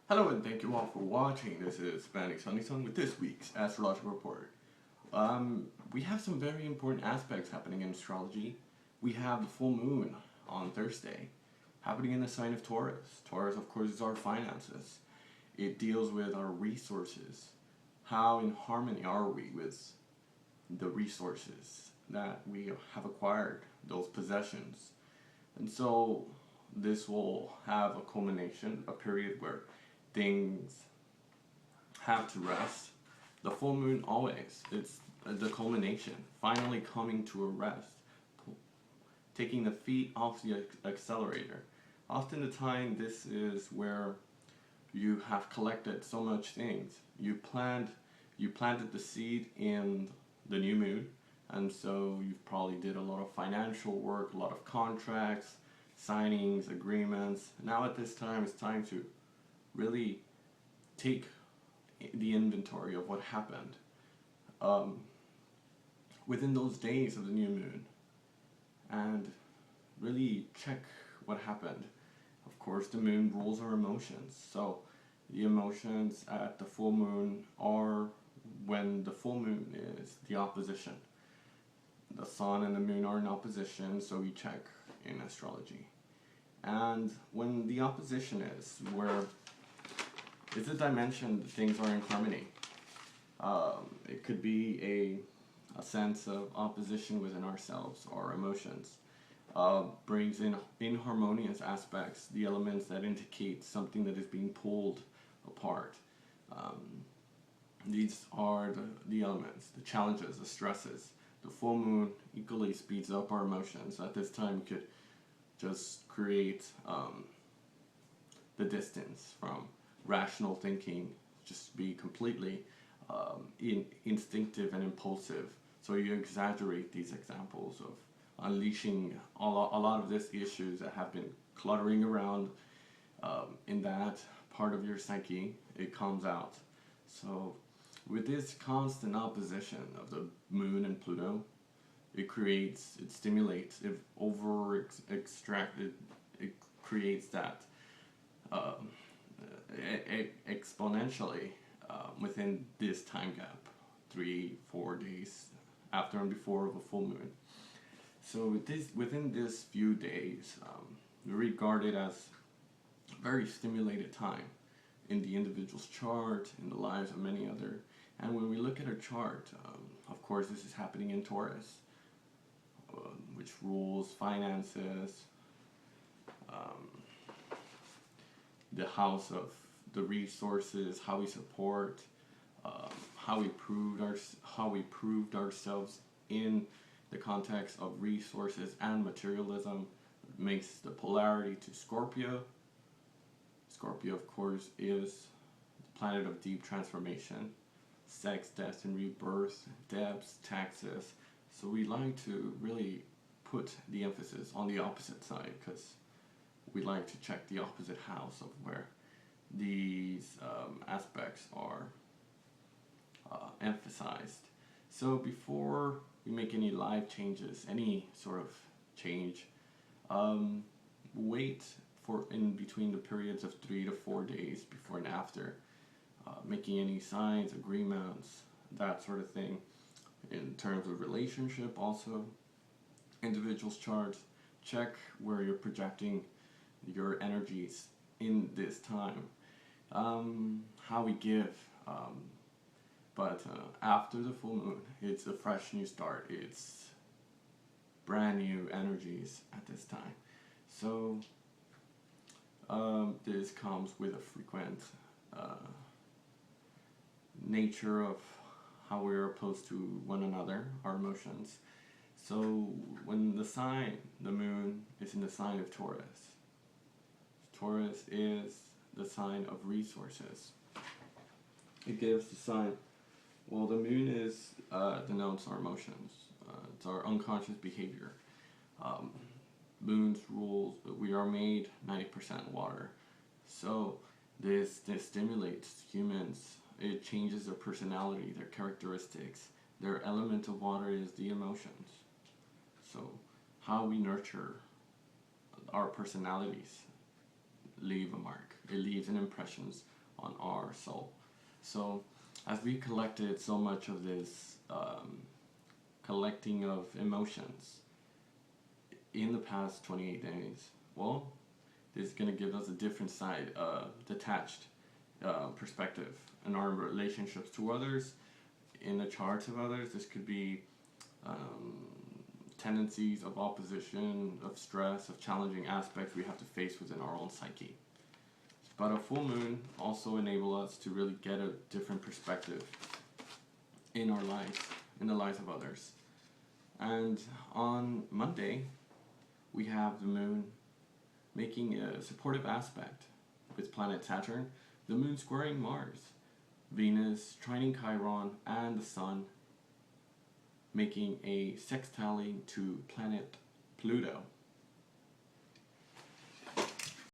Hello and thank you all for watching. This is Spanish Sunny with this week's astrological report. We have some very important aspects happening in astrology. We have the full moon on Thursday, happening in the sign of Taurus. Taurus, of course, is our finances. It deals with our resources. How in harmony are we with the resources that we have acquired, those possessions? And so this will have a culmination, a period where things have to rest. The full moon always, it's the culmination, finally coming to a rest, taking the feet off the accelerator. Often the time this is where you have collected so much things. You planted the seed in the new moon, and so you probably did a lot of financial work, a lot of contracts, signings, agreements. Now at this time, it's time to really take the inventory of what happened within those days of the new moon and really check what happened. Of course, the moon rules our emotions, so the emotions at the full moon are when the full moon is the opposition. The sun and the moon are in opposition, so we check in astrology. And when the opposition is where it's a dimension that things are in harmony. It could be a sense of opposition within ourselves, our emotions. Brings in inharmonious aspects, the elements that indicate something that is being pulled apart. These are the elements, the challenges, the stresses. The full moon equally speeds up our emotions. At this time, we could just create the distance from rational thinking, just be completely instinctive and impulsive. So you exaggerate these examples of unleashing a lot of these issues that have been cluttering around in that part of your psyche. It comes out. So with this constant opposition of the moon and Pluto, it stimulates, it extracted, it creates that exponentially within this time gap, 3-4 days after and before of a full moon. So within this few days, we regard it as a very stimulated time in the individual's chart, in the lives of many other. And when we look at a chart, of course, this is happening in Taurus, which rules finances, the house of the resources, how we support, how we proved ourselves in the context of resources and materialism. Makes the polarity to Scorpio. Scorpio, of course, is the planet of deep transformation, sex, death, and rebirth, debts, taxes. So we like to really put the emphasis on the opposite side because we like to check the opposite house of where these aspects are emphasized. So before we make any life changes, any sort of change, wait for in between the periods of 3 to 4 days before and after, making any signs, agreements, that sort of thing. In terms of relationship, also, individuals' charts, check where you're projecting your energies in this time. How we give, but after the full moon, it's a fresh new start. It's brand new energies at this time. So this comes with a frequent nature of how we're opposed to one another, our emotions. So when the moon is in the sign of Taurus, Taurus is the sign of resources. It gives the sign, well, the moon denotes our emotions. It's our unconscious behavior. Moon's rules, we are made 90% water. So this stimulates humans. It changes their personality, their characteristics. Their element of water is the emotions. So how we nurture our personalities leave a mark. It leaves an impressions on our soul. So, as we collected so much of this collecting of emotions in the past 28 days, well, this is going to give us a different side, detached perspective in our relationships to others, in the charts of others. This could be tendencies of opposition, of stress, of challenging aspects we have to face within our own psyche. But a full moon also enables us to really get a different perspective in our lives, in the lives of others. And on Monday, we have the moon making a supportive aspect with planet Saturn, the moon squaring Mars, Venus trining Chiron, and the sun making a sextile to planet Pluto.